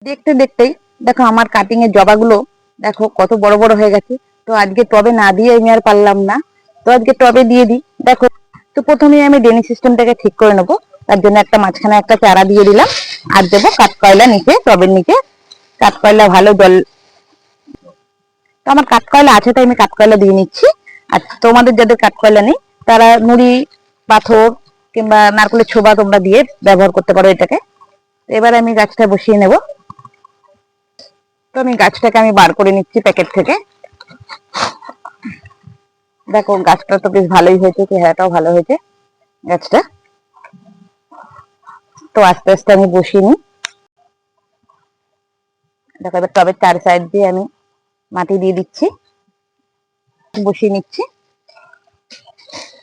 দেখতে দেখতেই দেখো আমার কাটিং এর জবাগুলো দেখো কত বড় বড় হয়ে গেছে। তো আজকে টবে না দিয়ে আমি আর পারলাম না, তো আজকে টবে দিয়ে দিই। দেখো, তো প্রথমে আমি ড্রেনিং সিস্টেমটাকে ঠিক করে নেবো। তার জন্য একটা মাঝখানে একটা চারা দিয়ে দিলাম, আর দেবো কাঠকয়লা নিচে, টবের নিচে কাঠকয়লা ভালো জল। তো আমার কাঠকয়লা আছে তাই আমি কাঠকয়লা দিয়ে নিচ্ছি। আর তোমাদের যাদের কাঠকয়লা নেই তারা নুড়ি, পাথর কিংবা নারকেলের ছোবা তোমরা দিয়ে ব্যবহার করতে পারো এটাকে। এবার আমি গাছটা বসিয়ে নেব। তো আমি গাছটাকে আমি বার করে নিচ্ছি প্যাকেট থেকে। দেখো গাছটা তো বেশ ভালোই হয়েছে, চেহারাটাও ভালো হয়েছে গাছটা। তো আস্তে আস্তে আমি বসিয়ে নিই। দেখো এবার টবের চার সাইড দিয়ে আমি মাটি দিয়ে দিচ্ছি, বসিয়ে নিচ্ছি।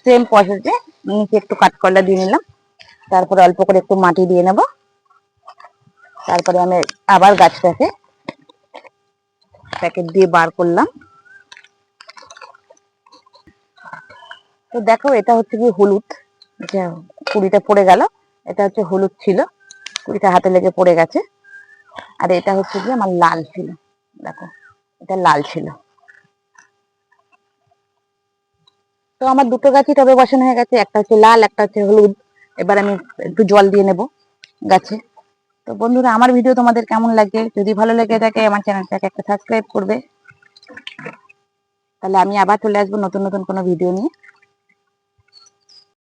সেম প্রসেসে নিচে একটু কাঠকয়লা দিয়ে নিলাম, তারপরে অল্প করে একটু মাটি দিয়ে নেব। তারপরে আমি আবার গাছটাকে প্যাকেট দিয়ে বার করলাম। তো দেখো এটা হচ্ছে কি হলুদ, কুড়িটা পড়ে গেল। এটা হচ্ছে হলুদ ছিল, কুড়িটা হাতে লেগে পড়ে গেছে। আর এটা হচ্ছে কি আমার লাল ছিল, দেখো এটা লাল ছিল। তো আমার দুটো গাছই টবে বসানো হয়ে গেছে, একটা হচ্ছে লাল একটা হচ্ছে হলুদ। এবার আমি একটু জল দিয়ে নেব গাছে। তো বন্ধুরা, আমার ভিডিও তোমাদের কেমন লাগে? যদি ভালো লেগে থাকে আমার চ্যানেলটাকে একটা সাবস্ক্রাইব করবে। তাহলে আমি আবার চলে আসবো নতুন নতুন কোনো ভিডিও নিয়ে।